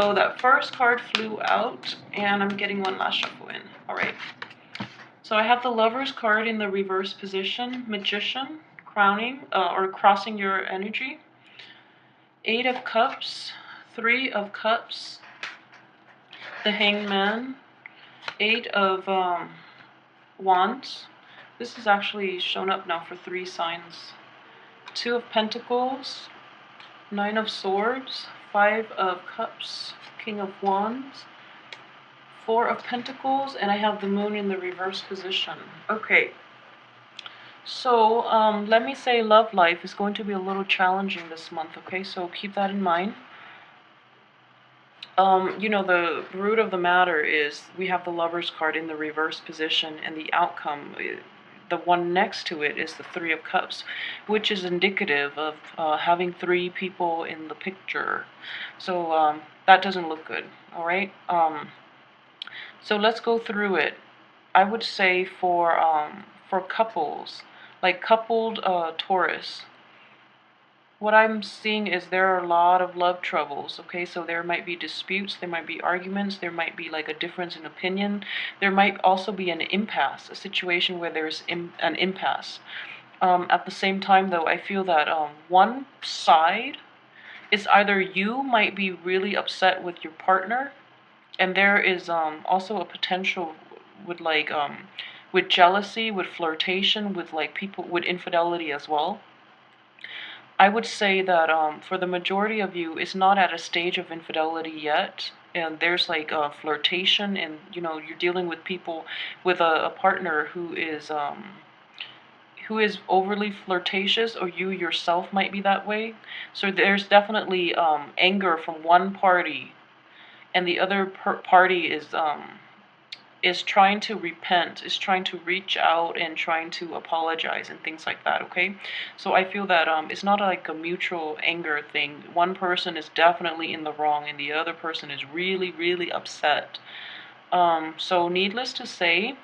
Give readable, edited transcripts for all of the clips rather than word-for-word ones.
So that first card flew out, and I'm getting one last shuffle in. All right. So I have the Lover's card in the reverse position, Magician, crowning or crossing your energy. 8 of Cups, 3 of Cups, the Hangman, 8 of Wands. This is actually shown up now for 3 signs. 2 of Pentacles, 9 of Swords, 5 of Cups, King of Wands, 4 of Pentacles, and I have the Moon in the reverse position. Okay. So, let me say love life is going to be a little challenging this month, okay? So keep that in mind. You know, the root of the matter is we have the Lover's card in the reverse position, and the outcome, the one next to it, is the 3 of Cups, which is indicative of having 3 people in the picture. So that doesn't look good, all right? So let's go through it. I would say for couples, like coupled Taurus, what I'm seeing is there are a lot of love troubles, okay? So there might be disputes, there might be arguments, there might be like a difference in opinion. There might also be an impasse, a situation where there's an impasse. At the same time, though, I feel that one side is either you might be really upset with your partner, and there is also a potential with like with jealousy, with flirtation, with like people, with infidelity as well. I would say that for the majority of you, it's not at a stage of infidelity yet, and there's like flirtation, and you know you're dealing with people, with a partner who is overly flirtatious, or you yourself might be that way. So there's definitely anger from one party, and the other party is trying to repent, is trying to reach out and trying to apologize and things like that, okay? So I feel that it's not like a mutual anger thing. One person is definitely in the wrong and the other person is really, really upset. So needless to say,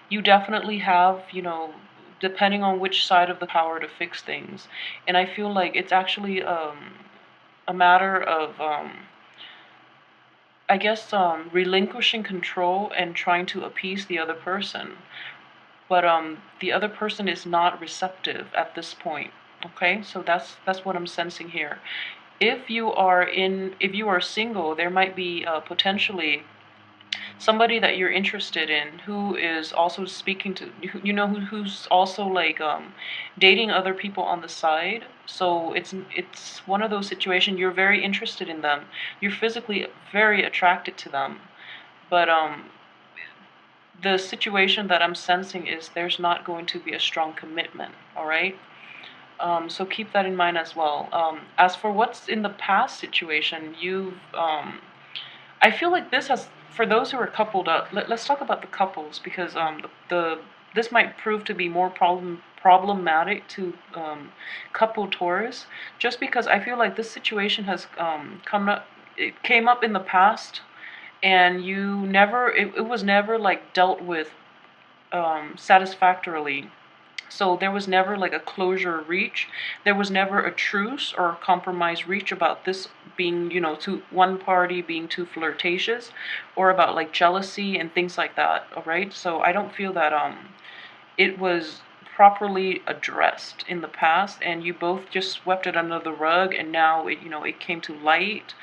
you definitely have, you know, depending on which side of the power to fix things. And I feel like it's actually a matter of I guess relinquishing control and trying to appease the other person. But the other person is not receptive at this point. Okay, so that's what I'm sensing here. If you are single, there might be potentially somebody that you're interested in who is also speaking to, you know, who's also like dating other people on the side. So it's one of those situations, you're very interested in them, you're physically very attracted to them, but the situation that I'm sensing is there's not going to be a strong commitment, all right? So keep that in mind as well. As for what's in the past situation, I feel like this has, for those who are coupled up, let's talk about the couples, because this might prove to be more problematic to couple Taurus, just because I feel like this situation has it came up in the past, and it was never like dealt with satisfactorily. So there was never like a closure reach. There was never a truce or a compromise reach about this being, you know, one party being too flirtatious, or about like jealousy and things like that. All right. So I don't feel that it was properly addressed in the past, and you both just swept it under the rug, and now it, you know, it came to light,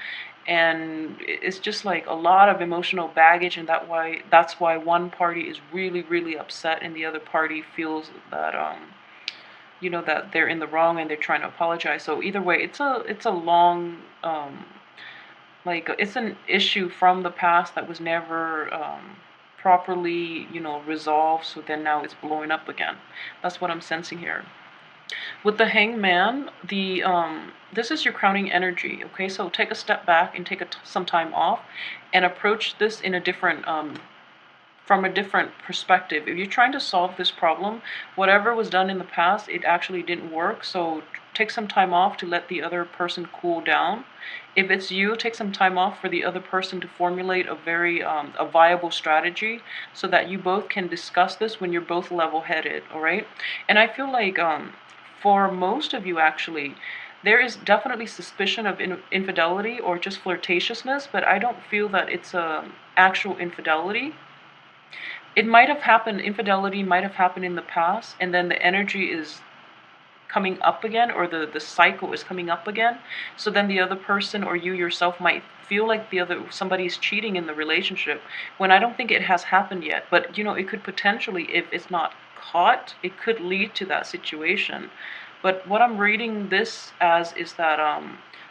and it's just like a lot of emotional baggage, and that's why one party is really, really upset and the other party feels that you know, that they're in the wrong and they're trying to apologize. So either way, it's a long like it's an issue from the past that was never properly, you know, resolved, so then now it's blowing up again. That's what I'm sensing here. With the Hangman, this is your crowning energy, okay? So take a step back and take some time off and approach this in a different from a different perspective. If you're trying to solve this problem, whatever was done in the past, it actually didn't work. So take some time off to let the other person cool down. If it's you, take some time off for the other person to formulate a viable strategy, so that you both can discuss this when you're both level-headed, all right? And I feel like for most of you, actually, there is definitely suspicion of infidelity or just flirtatiousness, but I don't feel that it's actual infidelity. It might have happened, infidelity might have happened in the past, and then the energy is coming up again, or the cycle is coming up again. So then the other person or you yourself might feel like somebody's cheating in the relationship, when I don't think it has happened yet. But it could potentially, if it's not caught, it could lead to that situation. But what I'm reading this as is that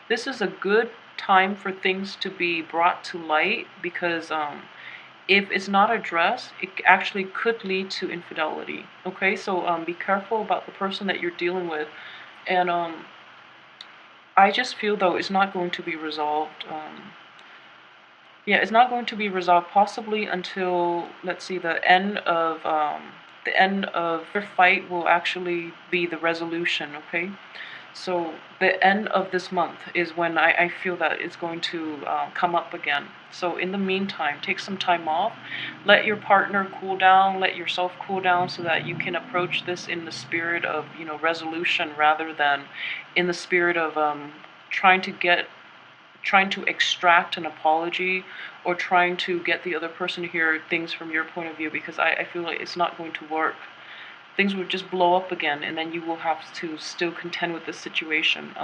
this is a good time for things to be brought to light, because if it's not addressed, it actually could lead to infidelity. Okay, so be careful about the person that you're dealing with. And I just feel though it's not going to be resolved. Yeah, it's not going to be resolved possibly until, let's see, the end of your fight will actually be the resolution. Okay, so the end of this month is when I feel that it's going to come up again. So in the meantime, take some time off, let your partner cool down, let yourself cool down, so that you can approach this in the spirit of resolution, rather than in the spirit of trying to extract an apology, or trying to get the other person to hear things from your point of view, because I feel like it's not going to work. Things would just blow up again, and then you will have to still contend with this situation.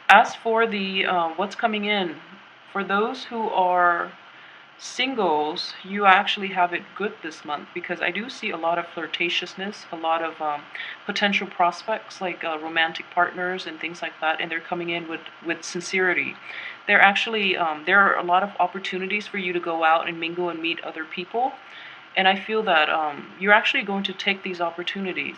As for the what's coming in, for those who are singles, you actually have it good this month, because I do see a lot of flirtatiousness, a lot of potential prospects, like romantic partners and things like that, and they're coming in with sincerity. They're actually there are a lot of opportunities for you to go out and mingle and meet other people, and I feel that you're actually going to take these opportunities.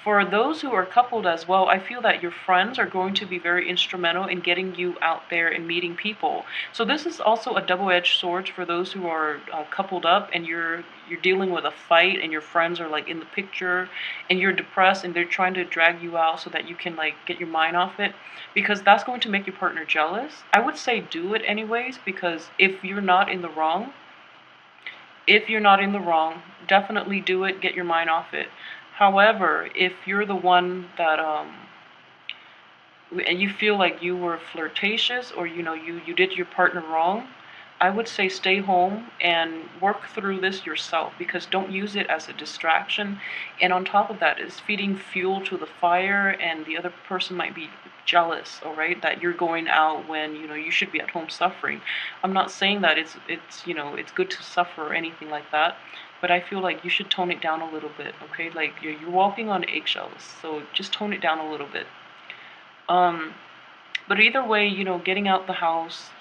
For those who are coupled as well, I feel that your friends are going to be very instrumental in getting you out there and meeting people. So this is also a double-edged sword for those who are coupled up, and you're dealing with a fight, and your friends are like in the picture, and you're depressed, and they're trying to drag you out so that you can like get your mind off it, because that's going to make your partner jealous. I would say do it anyways, because if you're not in the wrong, definitely do it, get your mind off it. However, if you're the one that and you feel like you were flirtatious, or you did your partner wrong, I would say stay home and work through this yourself, because don't use it as a distraction. And on top of that, it's feeding fuel to the fire, and the other person might be jealous, all right, that you're going out when you should be at home suffering. I'm not saying that it's good to suffer or anything like that, but I feel like you should tone it down a little bit. Okay, like you're walking on eggshells, so just tone it down a little bit. um but either way, getting out the house,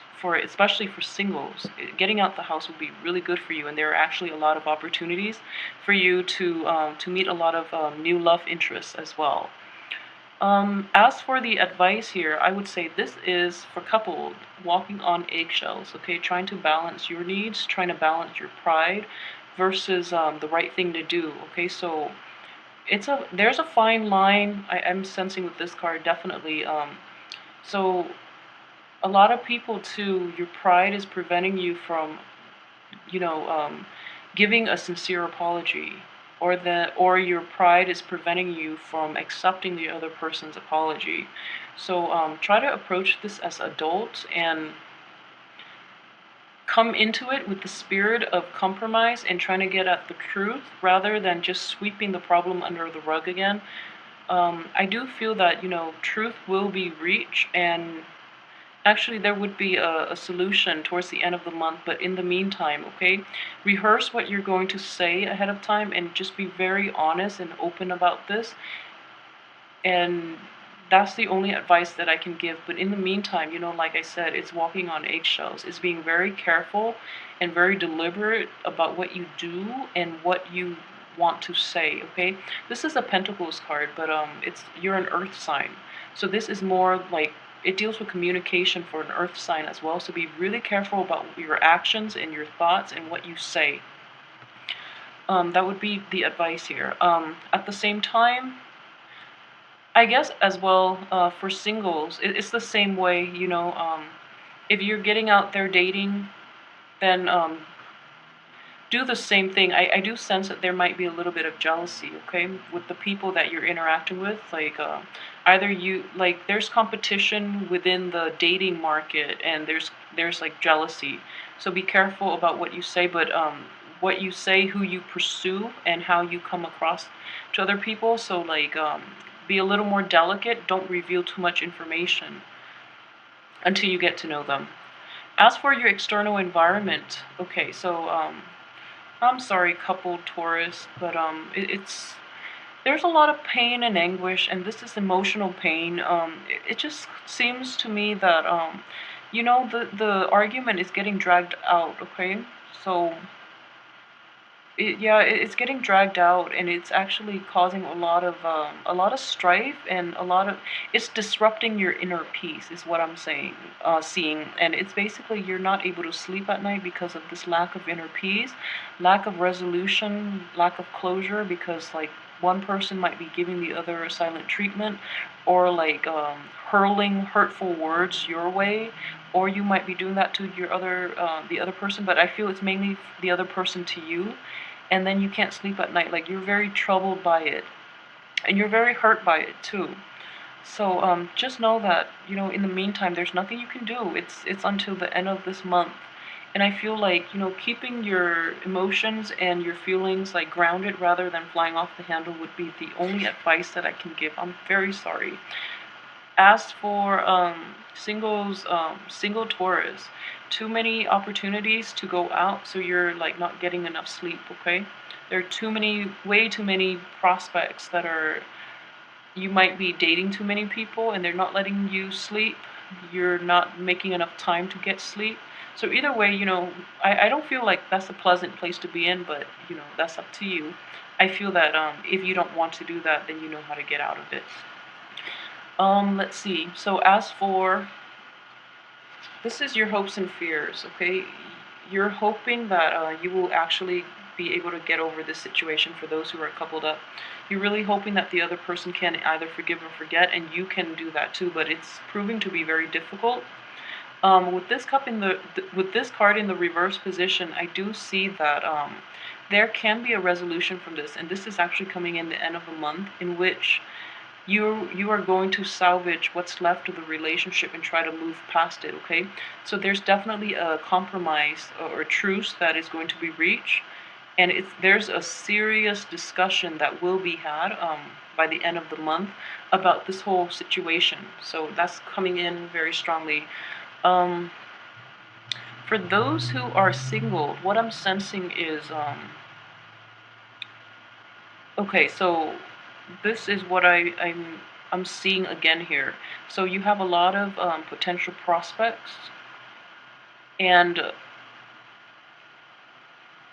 especially for singles, getting out the house would be really good for you, and there are actually a lot of opportunities for you to meet a lot of new love interests as well. As for the advice here, I would say this is for couple walking on eggshells, okay? Trying to balance your needs, trying to balance your pride versus the right thing to do, okay? So there's a fine line I'm sensing with this card, definitely. So a lot of people too, your pride is preventing you from, you know, um, giving a sincere apology, or your pride is preventing you from accepting the other person's apology. So try to approach this as adults, and come into it with the spirit of compromise and trying to get at the truth, rather than just sweeping the problem under the rug again. I do feel that truth will be reached, and actually, there would be a solution towards the end of the month, but in the meantime, okay, rehearse what you're going to say ahead of time, and just be very honest and open about this. And that's the only advice that I can give. But in the meantime, like I said, it's walking on eggshells. It's being very careful and very deliberate about what you do and what you want to say, okay? This is a Pentacles card, but you're an earth sign. So this is more like, it deals with communication for an earth sign as well. So be really careful about your actions and your thoughts and what you say. That would be the advice here. At the same time, I guess as well, for singles, it's the same way, if you're getting out there dating, then do the same thing. I do sense that there might be a little bit of jealousy, okay, with the people that you're interacting with. Like, either you, like, there's competition within the dating market, and there's like jealousy. So be careful about what you say, but what you say, who you pursue, and how you come across to other people. So like, be a little more delicate. Don't reveal too much information until you get to know them. As for your external environment, okay, so I'm sorry, couple Taurus, but it's there's a lot of pain and anguish, and this is emotional pain. It just seems to me that the argument is getting dragged out. Okay, so it's getting dragged out, and it's actually causing a lot of strife, and a lot of it's disrupting your inner peace, is what I'm saying, seeing, and it's basically you're not able to sleep at night because of this lack of inner peace, lack of resolution, lack of closure, because like one person might be giving the other a silent treatment, or like hurling hurtful words your way, or you might be doing that to the other person, but I feel it's mainly the other person to you, and then you can't sleep at night. Like, you're very troubled by it, and you're very hurt by it too. So just know that, in the meantime, there's nothing you can do. It's until the end of this month. And I feel like, keeping your emotions and your feelings like grounded rather than flying off the handle would be the only advice that I can give. I'm very sorry. As for single Taurus, too many opportunities to go out, so you're like not getting enough sleep. Okay, there are way too many prospects that are. You might be dating too many people, and they're not letting you sleep. You're not making enough time to get sleep. So either way, I don't feel like that's a pleasant place to be in, but that's up to you. I feel that if you don't want to do that, then you know how to get out of it. Let's see. So as for this is your hopes and fears, okay? You're hoping that you will actually be able to get over this situation for those who are coupled up. You're really hoping that the other person can either forgive or forget, and you can do that too, but it's proving to be very difficult. With this with this card in the reverse position, I do see that there can be a resolution from this, and this is actually coming in the end of the month, in which you are going to salvage what's left of the relationship and try to move past it. Okay, so there's definitely a compromise or a truce that is going to be reached, and there's a serious discussion that will be had by the end of the month about this whole situation. So that's coming in very strongly. um, for those who are single, what I'm sensing is okay, so this is what I'm seeing again here. So you have a lot of potential prospects, and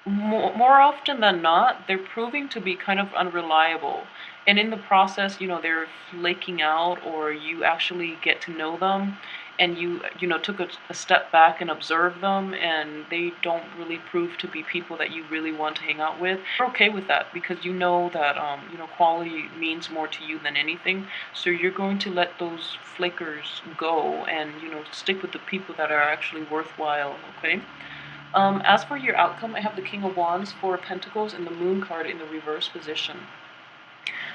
more often than not, they're proving to be kind of unreliable. And in the process, they're flaking out, or you actually get to know them, and you took a step back and observe them, and they don't really prove to be people that you really want to hang out with. You're okay with that because you know that, quality means more to you than anything. So you're going to let those flakers go, and, stick with the people that are actually worthwhile, okay? As for your outcome, I have the King of Wands, Four of Pentacles, and the Moon card in the reverse position.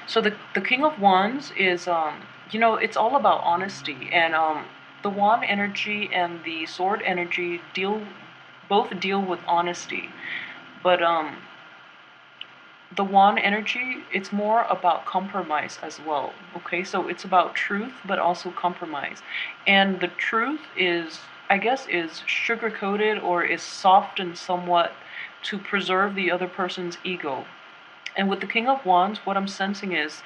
So the King of Wands is, it's all about honesty, and the Wand energy and the Sword energy both deal with honesty, but the Wand energy, it's more about compromise as well. Okay, so it's about truth, but also compromise, and the truth is, I guess, is sugar coated or is softened somewhat to preserve the other person's ego. And with the King of Wands, what I'm sensing is,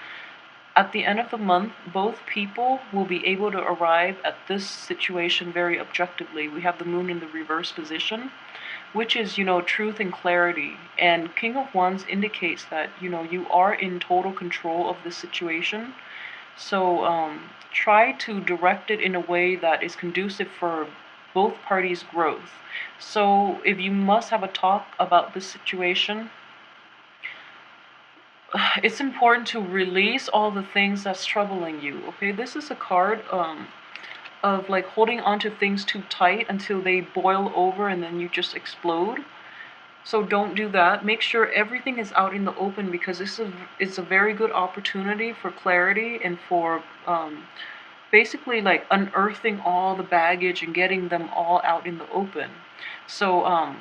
at the end of the month, both people will be able to arrive at this situation very objectively. We have the Moon in the reverse position, which is, truth and clarity. And King of Wands indicates that, you are in total control of the situation. So try to direct it in a way that is conducive for both parties' growth. So if you must have a talk about this situation, it's important to release all the things that's troubling you. Okay, this is a card of like holding on to things too tight until they boil over and then you just explode. So don't do that. Make sure everything is out in the open, because it's a very good opportunity for clarity and for basically like unearthing all the baggage and getting them all out in the open. So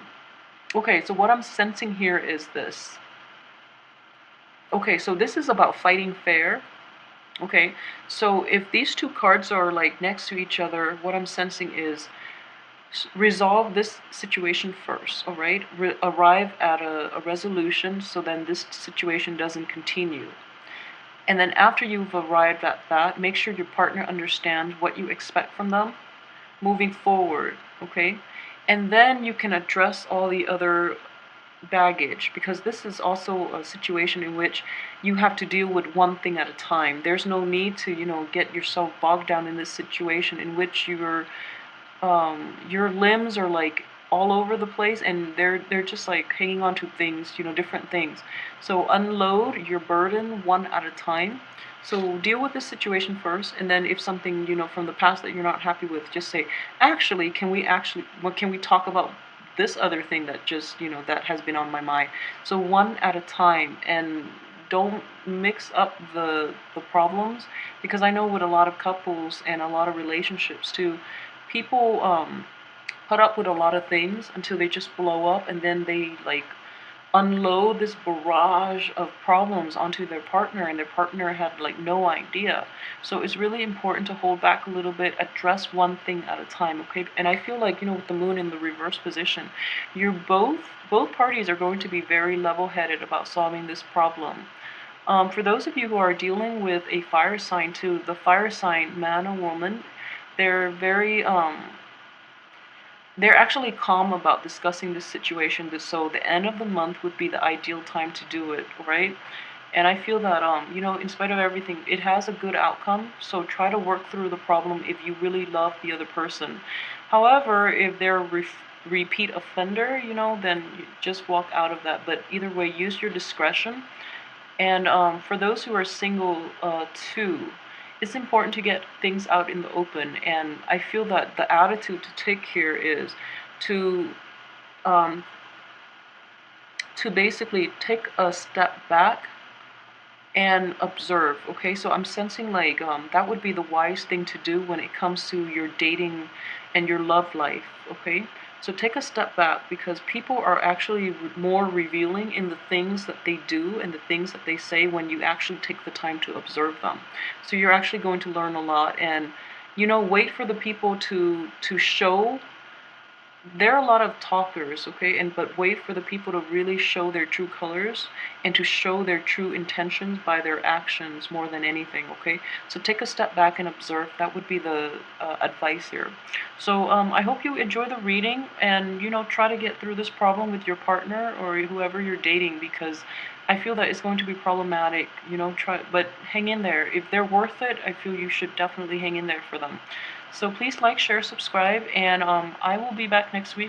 okay, so what I'm sensing here is this. Okay, so this is about fighting fair. Okay, so if these two cards are like next to each other, what I'm sensing is resolve this situation first, all right? Arrive at a resolution so then this situation doesn't continue. And then after you've arrived at that, make sure your partner understands what you expect from them moving forward, okay? And then you can address all the other baggage, because this is also a situation in which you have to deal with one thing at a time. There's no need to, get yourself bogged down in this situation in which your limbs are like all over the place, and they're just like hanging on to things, different things. So unload your burden one at a time. So deal with this situation first, and then if something, from the past that you're not happy with, just say, actually, what can we talk about this other thing that just, that has been on my mind. So one at a time, and don't mix up the problems, because I know with a lot of couples and a lot of relationships too, people put up with a lot of things until they just blow up, and then they like unload this barrage of problems onto their partner, and their partner had like no idea. So it's really important to hold back a little bit, address one thing at a time, okay? And I feel like, with the moon in the reverse position, you're both parties are going to be very level-headed about solving this problem. For those of you who are dealing with a fire sign too, the fire sign, man or woman, they're very they're actually calm about discussing this situation. So the end of the month would be the ideal time to do it, right? And I feel that in spite of everything, it has a good outcome. So try to work through the problem if you really love the other person. However, if they're a repeat offender, then you just walk out of that. But either way, use your discretion. And for those who are single too, it's important to get things out in the open. And I feel that the attitude to take here is to um, to basically take a step back and observe. Okay, so I'm sensing like that would be the wise thing to do when it comes to your dating and your love life. Okay, so take a step back, because people are actually more revealing in the things that they do and the things that they say when you actually take the time to observe them. So you're actually going to learn a lot. And wait for the people to show. There are a lot of talkers, okay, but wait for the people to really show their true colors and to show their true intentions by their actions more than anything, okay? So take a step back and observe. That would be the advice here. So I hope you enjoy the reading, and try to get through this problem with your partner or whoever you're dating, because I feel that it's going to be problematic. But hang in there. If they're worth it, I feel you should definitely hang in there for them. So please like, share, subscribe, and I will be back next week.